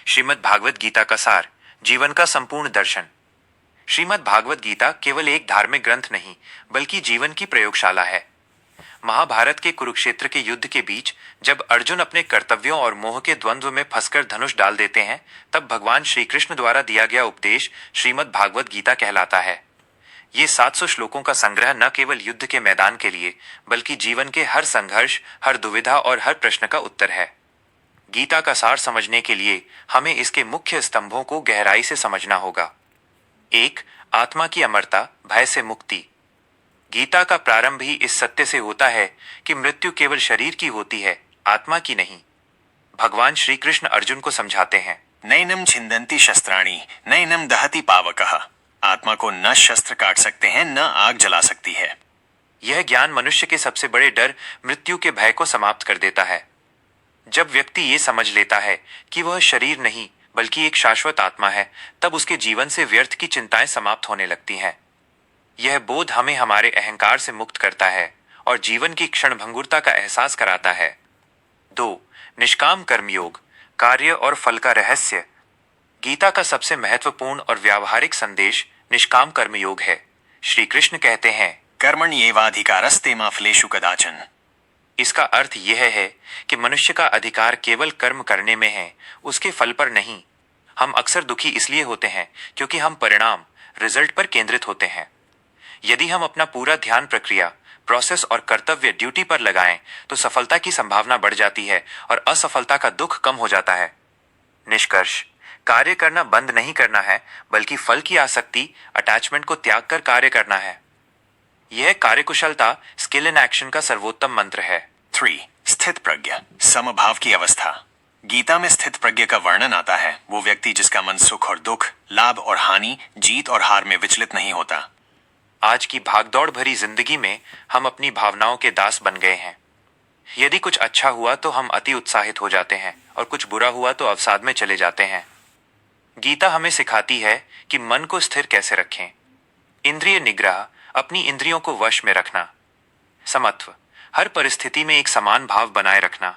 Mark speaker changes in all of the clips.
Speaker 1: श्रीमद् भागवत गीता का सार, जीवन का संपूर्ण दर्शन। श्रीमद् भागवत गीता केवल एक धार्मिक ग्रंथ नहीं, बल्कि जीवन की प्रयोगशाला है। महाभारत के कुरुक्षेत्र के युद्ध के बीच जब अर्जुन अपने कर्तव्यों और मोह के द्वंद्व में फंसकर धनुष डाल देते हैं, तब भगवान श्री कृष्ण द्वारा दिया गया उपदेश श्रीमद् भागवत गीता कहलाता है। ये 700 श्लोकों का संग्रह न केवल युद्ध के मैदान के लिए, बल्कि जीवन के हर संघर्ष, हर दुविधा और हर प्रश्न का उत्तर है। गीता का सार समझने के लिए हमें इसके मुख्य स्तंभों को गहराई से समझना होगा। 1. आत्मा की अमरता, भय से मुक्ति। गीता का प्रारंभ ही इस सत्य से होता है कि मृत्यु केवल शरीर की होती है, आत्मा की नहीं। भगवान श्री कृष्ण अर्जुन को समझाते हैं,
Speaker 2: नैनम छिंदन्ति शस्त्राणि नैनम दहति पावकः। आत्मा को न शस्त्र काट सकते हैं, न आग जला सकती है।
Speaker 1: यह ज्ञान मनुष्य के सबसे बड़े डर, मृत्यु के भय को समाप्त कर देता है। जब व्यक्ति ये समझ लेता है कि वह शरीर नहीं बल्कि एक शाश्वत आत्मा है, तब उसके जीवन से व्यर्थ की चिंताएं समाप्त होने लगती हैं। यह बोध हमें हमारे अहंकार से मुक्त करता है और जीवन की क्षणभंगुरता का एहसास कराता है। 2. निष्काम कर्मयोग, कार्य और फल का रहस्य। गीता का सबसे महत्वपूर्ण और व्यावहारिक संदेश निष्काम कर्मयोग है। श्री कृष्ण कहते हैं,
Speaker 2: कर्मण्येवाधिकारस्ते मा फलेषु कदाचन।
Speaker 1: इसका अर्थ यह है कि मनुष्य का अधिकार केवल कर्म करने में है, उसके फल पर नहीं। हम अक्सर दुखी इसलिए होते हैं क्योंकि हम परिणाम, रिजल्ट पर केंद्रित होते हैं। यदि हम अपना पूरा ध्यान प्रक्रिया, प्रोसेस और कर्तव्य, ड्यूटी पर लगाएं, तो सफलता की संभावना बढ़ जाती है और असफलता का दुख कम हो जाता है। निष्कर्ष, कार्य करना बंद नहीं करना है, बल्कि फल की आसक्ति, अटैचमेंट को त्याग कर कार्य करना है। यह कार्यकुशलता, स्किल इन एक्शन का सर्वोत्तम मंत्र है।
Speaker 2: 3. स्थित प्रज्ञा, समभाव की अवस्था। गीता में स्थित प्रज्ञा का वर्णन आता है। वो व्यक्ति जिसका मन सुख और दुख, लाभ और हानि, जीत और हार में विचलित नहीं होता।
Speaker 1: आज की भागदौड़ भरी जिंदगी में हम अपनी भावनाओं के दास बन गए हैं। यदि कुछ अच्छा हुआ तो हम अति उत्साहित हो जाते हैं और कुछ बुरा हुआ तो अवसाद में चले जाते हैं। गीता हमें सिखाती है कि मन को स्थिर कैसे रखें। इंद्रिय निग्रह, अपनी इंद्रियों को वश में रखना। समत्व, हर परिस्थिति में एक समान भाव बनाए रखना।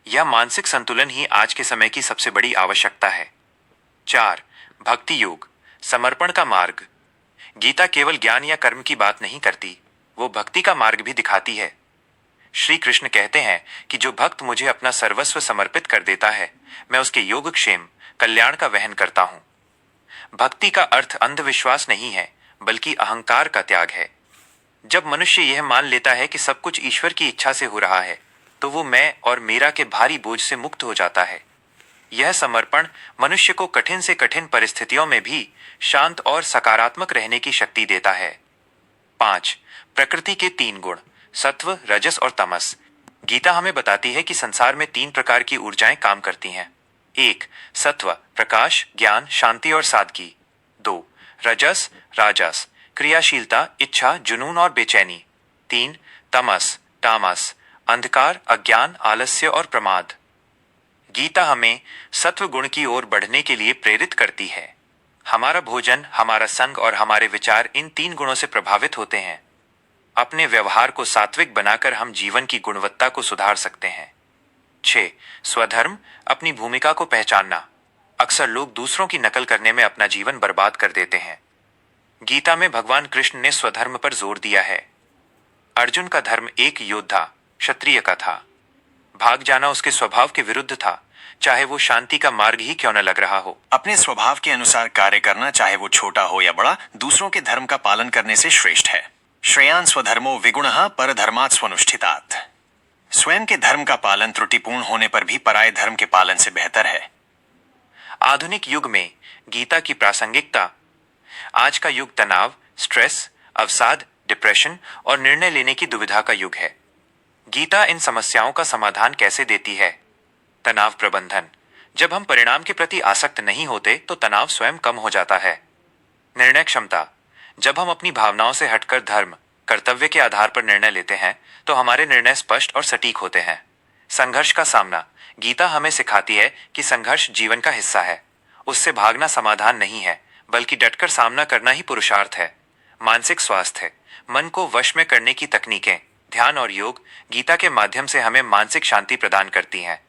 Speaker 1: यह मानसिक संतुलन ही आज के समय की सबसे बड़ी आवश्यकता है। 4. भक्ति योग, समर्पण का मार्ग। गीता केवल ज्ञान या कर्म की बात नहीं करती, वो भक्ति का मार्ग भी दिखाती है। श्री कृष्ण कहते हैं कि जो भक्त मुझे अपना सर्वस्व समर्पित कर देता है, मैं उसके योगक्षेम, कल्याण का वहन करता हूं। भक्ति का अर्थ अंधविश्वास नहीं है, बल्कि अहंकार का त्याग है। जब मनुष्य यह मान लेता है कि सब कुछ ईश्वर की इच्छा से हो रहा है, तो वो मैं और मेरा के भारी बोझ से मुक्त हो जाता है। यह समर्पण मनुष्य को कठिन से कठिन परिस्थितियों में भी शांत और सकारात्मक रहने की शक्ति देता है। 5. प्रकृति के 3 गुण, सत्व, रजस और तमस। गीता हमें बताती है कि संसार में 3 प्रकार की ऊर्जाएं काम करती हैं। 1. सत्व, प्रकाश, ज्ञान, शांति और सादगी। 2. रजस, राजस, क्रियाशीलता, इच्छा, जुनून और बेचैनी। 3. तमस, तामस, अंधकार, अज्ञान, आलस्य और प्रमाद। गीता हमें सत्व गुण की ओर बढ़ने के लिए प्रेरित करती है। हमारा भोजन, हमारा संग और हमारे विचार इन 3 गुणों से प्रभावित होते हैं। अपने व्यवहार को सात्विक बनाकर हम जीवन की गुणवत्ता को सुधार सकते हैं। 6. स्वधर्म, अपनी भूमिका को पहचानना। अक्सर लोग दूसरों की नकल करने में अपना जीवन बर्बाद कर देते हैं। गीता में भगवान कृष्ण ने स्वधर्म पर जोर दिया है। अर्जुन का धर्म एक योद्धा, क्षत्रिय का था। भाग जाना उसके स्वभाव के विरुद्ध था, चाहे वो शांति का मार्ग ही क्यों न लग रहा हो।
Speaker 2: अपने स्वभाव के अनुसार कार्य करना, चाहे वो छोटा हो या बड़ा, दूसरों के धर्म का पालन करने से श्रेष्ठ है। श्रेयान स्वधर्मो विगुणः परधर्मात् स्वनुष्ठितात्। स्वयं के धर्म का पालन त्रुटिपूर्ण होने पर भी पराये धर्म के पालन से बेहतर है।
Speaker 1: आधुनिक युग में गीता की प्रासंगिकता। आज का युग तनाव, स्ट्रेस, अवसाद, डिप्रेशन और निर्णय लेने की दुविधा का युग है। गीता इन समस्याओं का समाधान कैसे देती है? तनाव प्रबंधन, जब हम परिणाम के प्रति आसक्त नहीं होते तो तनाव स्वयं कम हो जाता है। निर्णय क्षमता, जब हम अपनी भावनाओं से हटकर धर्म, कर्तव्य के आधार पर निर्णय लेते हैं तो हमारे निर्णय स्पष्ट और सटीक होते हैं। संघर्ष का सामना, गीता हमें सिखाती है कि संघर्ष जीवन का हिस्सा है। उससे भागना समाधान नहीं है, बल्कि डटकर सामना करना ही पुरुषार्थ है। मानसिक स्वास्थ्य, मन को वश में करने की तकनीकें, ध्यान और योग गीता के माध्यम से हमें मानसिक शांति प्रदान करती हैं।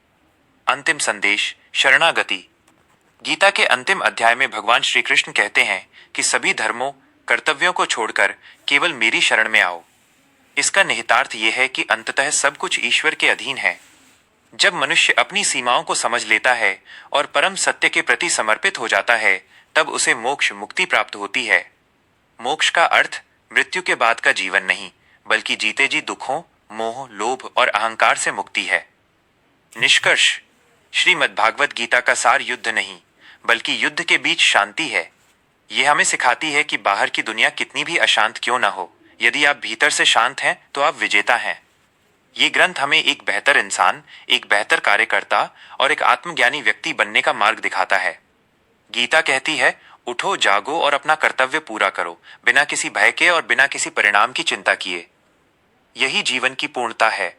Speaker 1: अंतिम संदेश, शरणागति, गीता के अंतिम अध्याय में भगवान श्री कृष्ण कहते हैं कि सभी धर्मों, कर्तव्यों को छोड़कर केवल मेरी शरण में आओ। इसका निहितार्थ यह है कि अंततः सब कुछ ईश्वर के अधीन है। जब मनुष्य अपनी सीमाओं को समझ लेता है और परम सत्य के प्रति समर्पित हो जाता है, तब उसे मोक्ष मुक्ति प्राप्त होती है। मोक्ष का अर्थ मृत्यु के बाद का जीवन नहीं, बल्कि जीते जी दुखों, मोह, लोभ और अहंकार से मुक्ति है। निष्कर्ष, श्रीमद्भागवत गीता का सार युद्ध नहीं, बल्कि युद्ध के बीच शांति है। यह हमें सिखाती है कि बाहर की दुनिया कितनी भी अशांत क्यों ना हो, यदि आप भीतर से शांत हैं तो आप विजेता हैं। ये ग्रंथ हमें एक बेहतर इंसान, एक बेहतर कार्यकर्ता और एक आत्मज्ञानी व्यक्ति बनने का मार्ग दिखाता है। गीता कहती है, उठो, जागो और अपना कर्तव्य पूरा करो, बिना किसी भय के और बिना किसी परिणाम की चिंता किए। यही जीवन की पूर्णता है।